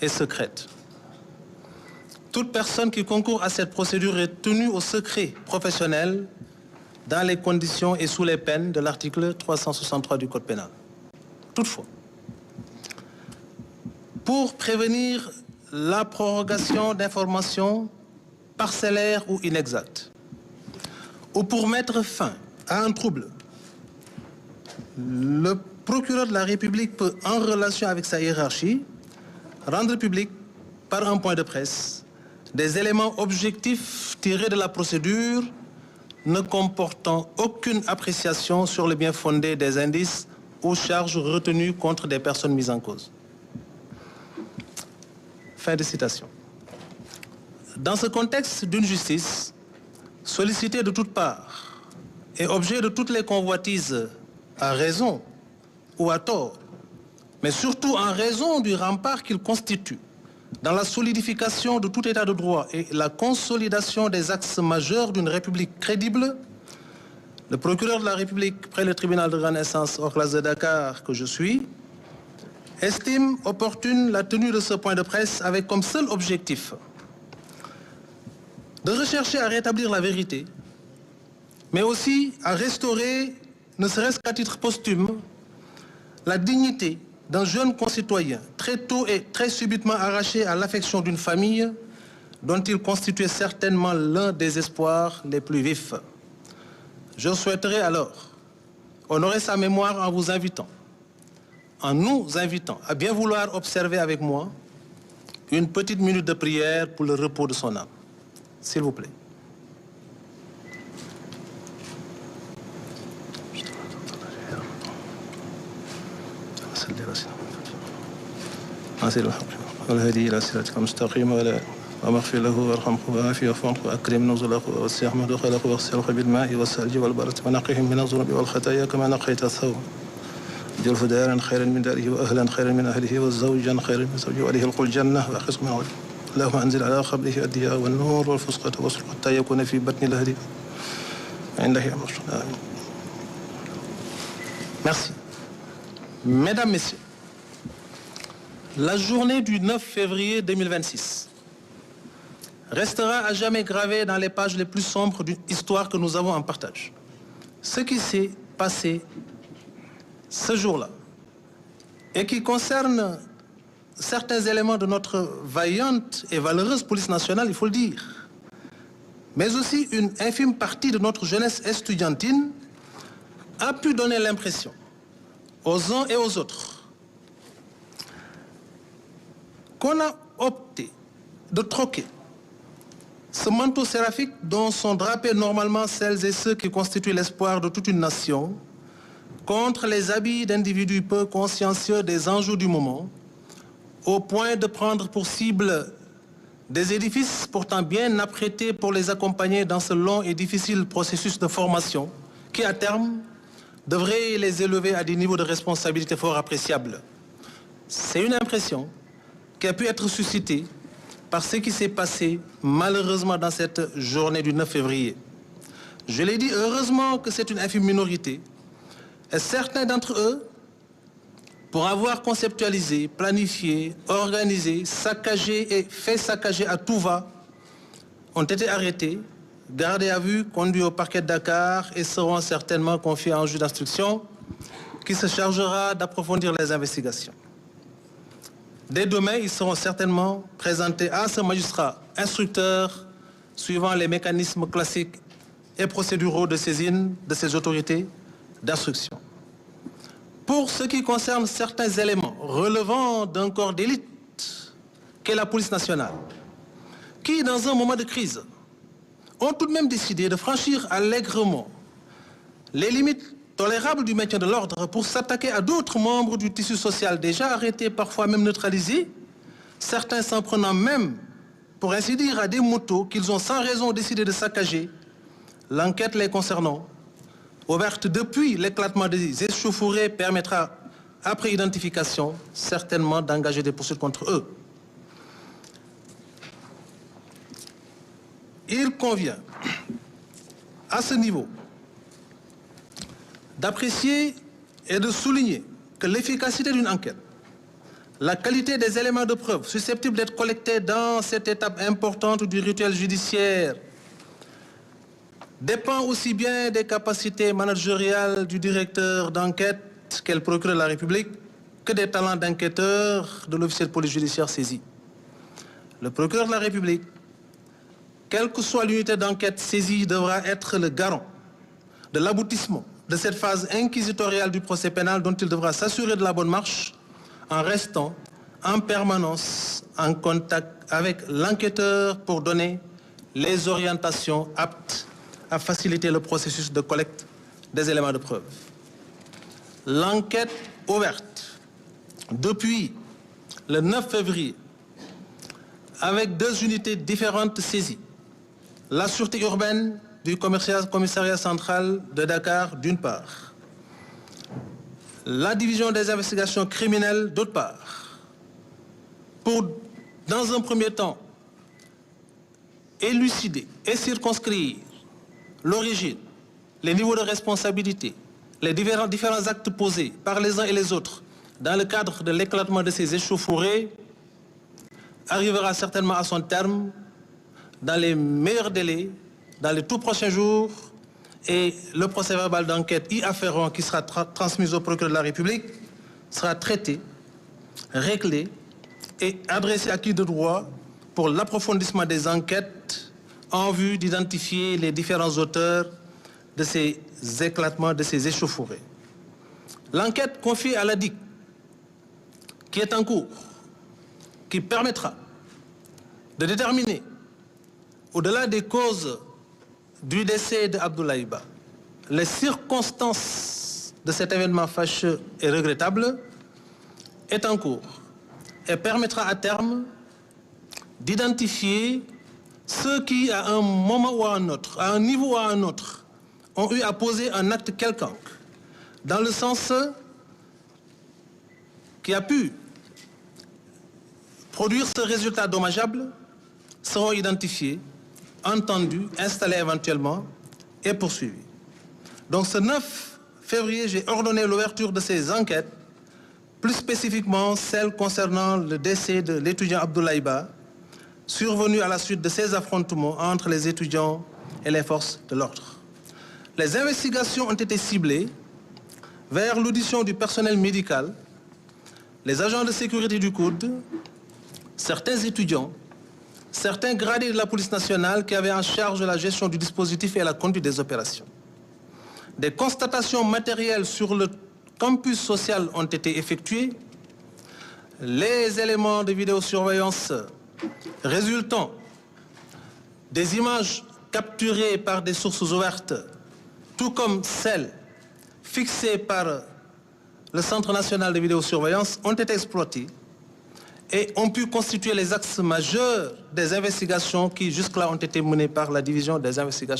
est secrète. Toute personne qui concourt à cette procédure est tenue au secret professionnel dans les conditions et sous les peines de l'article 363 du Code pénal. Toutefois, pour prévenir la prorogation d'informations parcellaires ou inexactes, ou pour mettre fin à un trouble, le procureur de la République peut, en relation avec sa hiérarchie, rendre public par un point de presse des éléments objectifs tirés de la procédure ne comportant aucune appréciation sur le bien fondé des indices ou charges retenues contre des personnes mises en cause. Fin de citation. Dans ce contexte d'une justice sollicitée de toutes parts et objet de toutes les convoitises à raison ou à tort, mais surtout en raison du rempart qu'il constitue dans la solidification de tout état de droit et la consolidation des axes majeurs d'une République crédible, le procureur de la République près le tribunal de grande instance hors classe de Dakar que je suis, estime opportune la tenue de ce point de presse avec comme seul objectif de rechercher à rétablir la vérité, mais aussi à restaurer, ne serait-ce qu'à titre posthume, la dignité d'un jeune concitoyen très tôt et très subitement arraché à l'affection d'une famille dont il constituait certainement l'un des espoirs les plus vifs. Je souhaiterais alors honorer sa mémoire en nous invitant à bien vouloir observer avec moi une petite minute de prière pour le repos de son âme. S'il vous plaît. والهدي إلى صراطك المستقيم ومغفر له وارحمه وعافيه وعفو وأكرم نزله ووسع مدخله واغسله بالماء والثلج والبرد ونقهم من الذنوب والخطايا كما نقيت الثوب اجعله دارا خيرا من داره وأهلا خيرا من أهله وزوجا خيرا من زوجه وأهله القل الجنة وأخذ من عوله اللهم أنزل على قبره الضياء والنور والفسقة والسرقة حتى يكون في بطن الهدي عنده أمر. آمين. Merci. Mesdames, Messieurs, la journée du 9 février 2026 restera à jamais gravée dans les pages les plus sombres d'une histoire que nous avons en partage. Ce qui s'est passé ce jour-là et qui concerne certains éléments de notre vaillante et valeureuse police nationale, il faut le dire, mais aussi une infime partie de notre jeunesse estudiantine, a pu donner l'impression aux uns et aux autres qu'on a opté de troquer ce manteau séraphique dont sont drapés normalement celles et ceux qui constituent l'espoir de toute une nation contre les habits d'individus peu consciencieux des enjeux du moment, au point de prendre pour cible des édifices pourtant bien apprêtés pour les accompagner dans ce long et difficile processus de formation qui, à terme, devrait les élever à des niveaux de responsabilité fort appréciables. C'est une impression qui a pu être suscitée par ce qui s'est passé malheureusement dans cette journée du 9 février. Je l'ai dit, heureusement que c'est une infime minorité, et certains d'entre eux, pour avoir conceptualisé, planifié, organisé, saccagé et fait saccager à tout va, ont été arrêtés, gardés à vue, conduits au parquet de Dakar et seront certainement confiés à un juge d'instruction qui se chargera d'approfondir les investigations. Dès demain, ils seront certainement présentés à ce magistrat instructeur suivant les mécanismes classiques et procéduraux de saisine de ces autorités d'instruction. Pour ce qui concerne certains éléments relevant d'un corps d'élite qu'est la police nationale, qui, dans un moment de crise, ont tout de même décidé de franchir allègrement les limites tolérables du maintien de l'ordre pour s'attaquer à d'autres membres du tissu social déjà arrêtés, parfois même neutralisés, certains s'en prenant même, pour ainsi dire, à des motos qu'ils ont sans raison décidé de saccager. L'enquête les concernant, ouverte depuis l'éclatement des échauffourées, permettra, après identification, certainement d'engager des poursuites contre eux. Il convient, à ce niveau, d'apprécier et de souligner que l'efficacité d'une enquête, La qualité des éléments de preuve susceptibles d'être collectés dans cette étape importante du rituel judiciaire dépend aussi bien des capacités managériales du directeur d'enquête qu'est le procureur de la République que des talents d'enquêteur de l'officier de police judiciaire saisi. Le procureur de la République, quelle que soit l'unité d'enquête saisie, devra être le garant de l'aboutissement de cette phase inquisitoriale du procès pénal dont il devra s'assurer de la bonne marche en restant en permanence en contact avec l'enquêteur pour donner les orientations aptes à faciliter le processus de collecte des éléments de preuve. L'enquête ouverte depuis le 9 février avec 2 unités différentes saisies, la sûreté urbaine du commissariat central de Dakar d'une part, la division des investigations criminelles d'autre part, pour, dans un premier temps, élucider et circonscrire l'origine, les niveaux de responsabilité, les différents actes posés par les uns et les autres dans le cadre de l'éclatement de ces échauffourées, arrivera certainement à son terme dans les meilleurs délais, dans les tout prochains jours, et le procès-verbal d'enquête y afférent qui sera transmis au procureur de la République sera traité, réglé et adressé à qui de droit pour l'approfondissement des enquêtes en vue d'identifier les différents auteurs de ces éclatements, de ces échauffourées. L'enquête confiée à la DIC, qui est en cours, qui permettra de déterminer, au-delà des causes du décès d'Abdoulaye Ba, les circonstances de cet événement fâcheux et regrettable, est en cours et permettra à terme d'identifier ceux qui, à un moment ou à un autre, à un niveau ou à un autre, ont eu à poser un acte quelconque, dans le sens qui a pu produire ce résultat dommageable, seront identifiés, entendus, installés éventuellement et poursuivis. Donc ce 9 février, j'ai ordonné l'ouverture de ces enquêtes, plus spécifiquement celles concernant le décès de l'étudiant Abdoulaye Ba, survenu à la suite de ces affrontements entre les étudiants et les forces de l'ordre. Les investigations ont été ciblées vers l'audition du personnel médical, les agents de sécurité du COUD, certains étudiants, certains gradés de la police nationale qui avaient en charge la gestion du dispositif et la conduite des opérations. Des constatations matérielles sur le campus social ont été effectuées. Les éléments de vidéosurveillance résultant des images capturées par des sources ouvertes, tout comme celles fixées par le Centre national de vidéosurveillance, ont été exploitées et ont pu constituer les axes majeurs des investigations qui jusque-là ont été menées par la division des investigations.